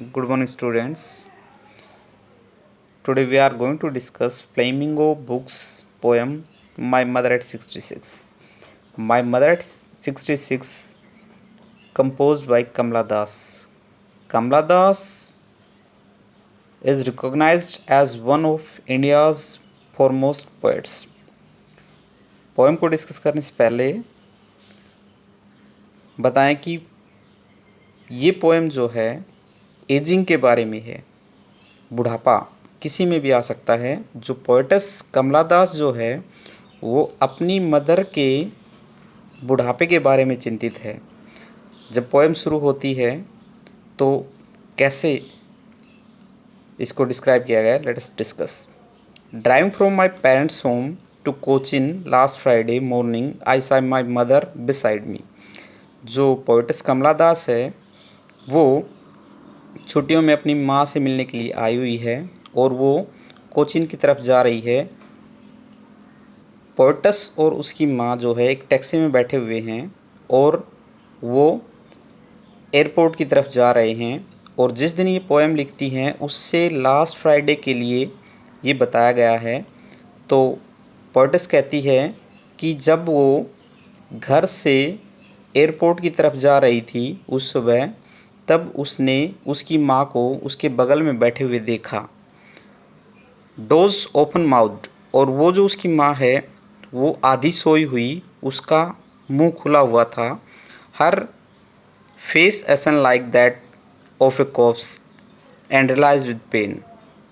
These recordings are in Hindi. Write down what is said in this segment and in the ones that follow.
Good morning, students. Today we are going to discuss Flamingo Books poem My Mother at 66. My Mother at 66, composed by Kamla Das. Kamla Das is recognized as one of India's foremost poets. Poem को डिस्कस करने से पहले बताएं कि ये पोएम जो है एजिंग के बारे में है। बुढ़ापा किसी में भी आ सकता है। जो पोएटस कमला दास जो है वो अपनी मदर के बुढ़ापे के बारे में चिंतित है। जब पोएम शुरू होती है तो कैसे इसको डिस्क्राइब किया गया है, let us discuss. Driving from my parents home to Cochin last Friday morning I saw my mother beside me. जो पोएटस कमला दास है वो छुट्टियों में अपनी माँ से मिलने के लिए आई हुई है और वो कोचिन की तरफ जा रही है। पोएटस और उसकी माँ जो है एक टैक्सी में बैठे हुए हैं और वो एयरपोर्ट की तरफ जा रहे हैं। और जिस दिन ये पोएम लिखती हैं उससे लास्ट फ्राइडे के लिए ये बताया गया है। तो पोएटस कहती है कि जब वो घर से एयरपोर्ट की तरफ जा रही थी उस सुबह, तब उसने उसकी माँ को उसके बगल में बैठे हुए देखा। डोज ओपन माउथ, और वो जो उसकी माँ है वो आधी सोई हुई, उसका मुंह खुला हुआ था। Her face ashen like that of a corpse and realize with pain,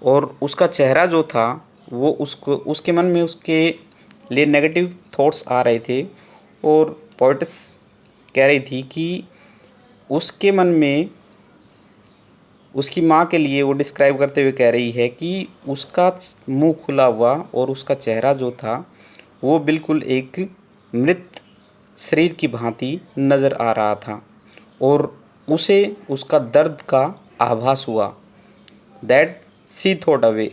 और उसका चेहरा जो था वो उसके मन में उसके लिए नेगेटिव थॉट्स आ रहे थे। और पोएटस कह रही थी कि उसके मन में उसकी माँ के लिए वो डिस्क्राइब करते हुए कह रही है कि उसका मुंह खुला हुआ और उसका चेहरा जो था वो बिल्कुल एक मृत शरीर की भांति नज़र आ रहा था और उसे उसका दर्द का आभास हुआ। That she thought away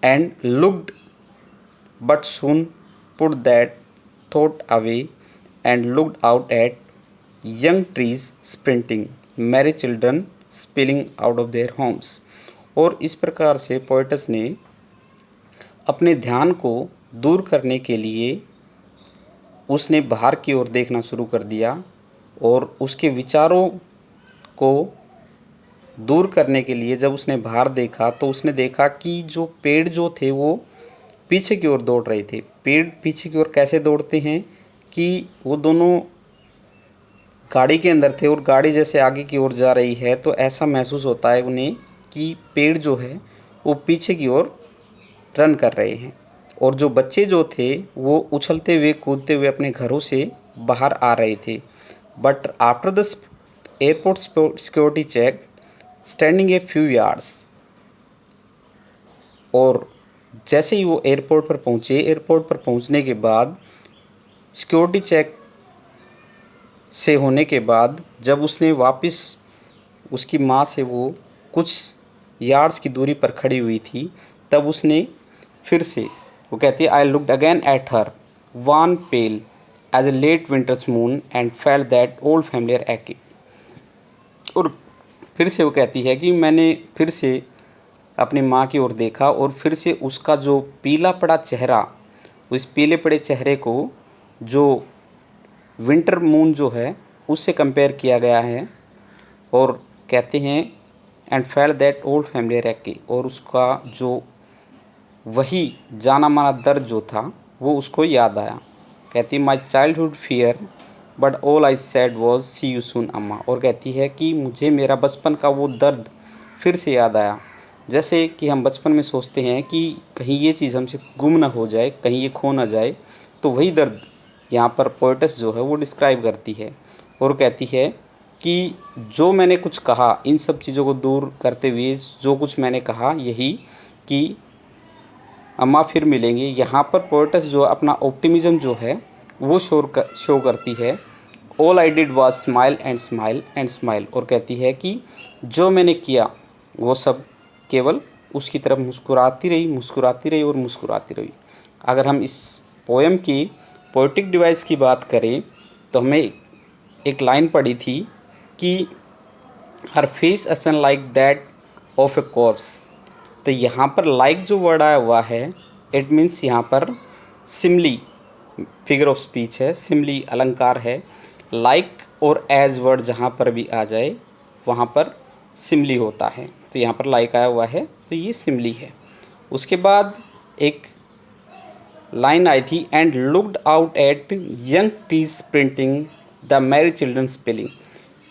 and looked but soon put that thought away and looked out at young trees sprinting, Mary children spilling out of their homes. और इस प्रकार से पोएटस ने अपने ध्यान को दूर करने के लिए उसने बाहर की ओर देखना शुरू कर दिया और उसके विचारों को दूर करने के लिए जब उसने बाहर देखा तो उसने देखा कि जो पेड़ जो थे वो पीछे की ओर दौड़ रहे थे। पेड़ पीछे की ओर कैसे दौड़ते हैं कि वो दोनों गाड़ी के अंदर थे और गाड़ी जैसे आगे की ओर जा रही है तो ऐसा महसूस होता है उन्हें कि पेड़ जो है वो पीछे की ओर रन कर रहे हैं। और जो बच्चे जो थे वो उछलते हुए कूदते हुए अपने घरों से बाहर आ रहे थे। But after the airport security check standing a few yards, और जैसे ही वो एयरपोर्ट पर पहुँचे, एयरपोर्ट पर पहुँचने के बाद सिक्योरिटी चेक से होने के बाद जब उसने वापस उसकी माँ से वो कुछ यार्ड्स की दूरी पर खड़ी हुई थी, तब उसने फिर से, वो कहती है, I looked again at her wan pale as a late winter's moon and felt that old familiar ache. और फिर से वो कहती है कि मैंने फिर से अपनी माँ की ओर देखा और फिर से उसका जो पीला पड़ा चेहरा, उस पीले पड़े चेहरे को जो विंटर मून जो है उससे कंपेयर किया गया है। और कहते हैं and felt that old familiar ache, और उसका जो वही जाना माना दर्द जो था वो उसको याद आया। कहती है my childhood fear but all I said was see you soon अम्मा। और कहती है कि मुझे मेरा बचपन का वो दर्द फिर से याद आया। जैसे कि हम बचपन में सोचते हैं कि कहीं ये चीज़ हमसे गुम ना हो जाए, कहीं ये खो ना जाए, तो वही दर्द यहाँ पर पोएटस जो है वो डिस्क्राइब करती है। और कहती है कि जो मैंने कुछ कहा, इन सब चीज़ों को दूर करते हुए जो कुछ मैंने कहा, यही कि अम्मा फिर मिलेंगे। यहाँ पर पोएटस जो अपना ऑप्टिमिज़म जो है वो शो करती है। All I did was smile and smile and smile, और कहती है कि जो मैंने किया वो सब केवल उसकी तरफ मुस्कुराती रही, मुस्कुराती रही और मुस्कुराती रही। अगर हम इस पोएम की पोएटिक डिवाइस की बात करें तो हमें एक लाइन पढ़ी थी कि हर फेस असन like that of A corps. तो यहाँ पर लाइक जो वर्ड आया हुआ है, इट मीन्स यहाँ पर सिमली फिगर ऑफ स्पीच है, सिमली अलंकार है। लाइक और एज वर्ड जहाँ पर भी आ जाए वहाँ पर सिमली होता है। तो यहाँ पर लाइक आया हुआ है तो ये सिमली है। उसके बाद एक लाइन आई थी, and looked out at young trees printing the Mary children spelling.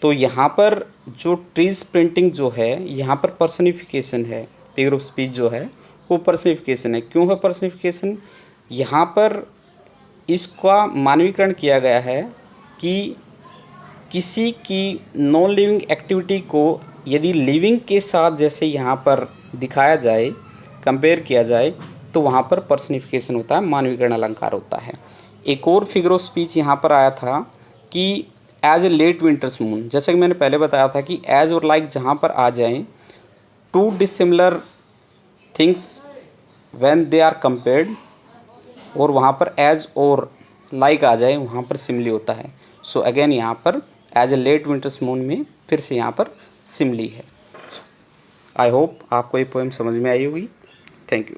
तो यहाँ पर जो ट्रीज प्रिंटिंग जो है, यहाँ पर पर्सनिफिकेशन है, फिगर ऑफ स्पीच जो है वो पर्सनिफिकेशन है। क्यों है पर्सनिफिकेशन? यहाँ पर इसका मानवीकरण किया गया है कि किसी की नॉन लिविंग एक्टिविटी को यदि लिविंग के साथ जैसे यहाँ पर दिखाया जाए, कंपेयर किया जाए, तो वहाँ पर पर्सनिफिकेशन होता है, मानवीकरण अलंकार होता है। एक और फिगर ऑफ स्पीच यहाँ पर आया था कि as a late winter's moon. जैसे कि मैंने पहले बताया था कि एज और लाइक जहाँ पर आ जाएं, two dissimilar things when they are compared, और वहाँ पर एज और लाइक आ जाए वहाँ पर सिमली होता है। सो अगेन यहाँ पर as a late winter's moon में फिर से यहाँ पर सिमली है। आई होप आपको ये पोएम समझ में आई होगी। Thank you.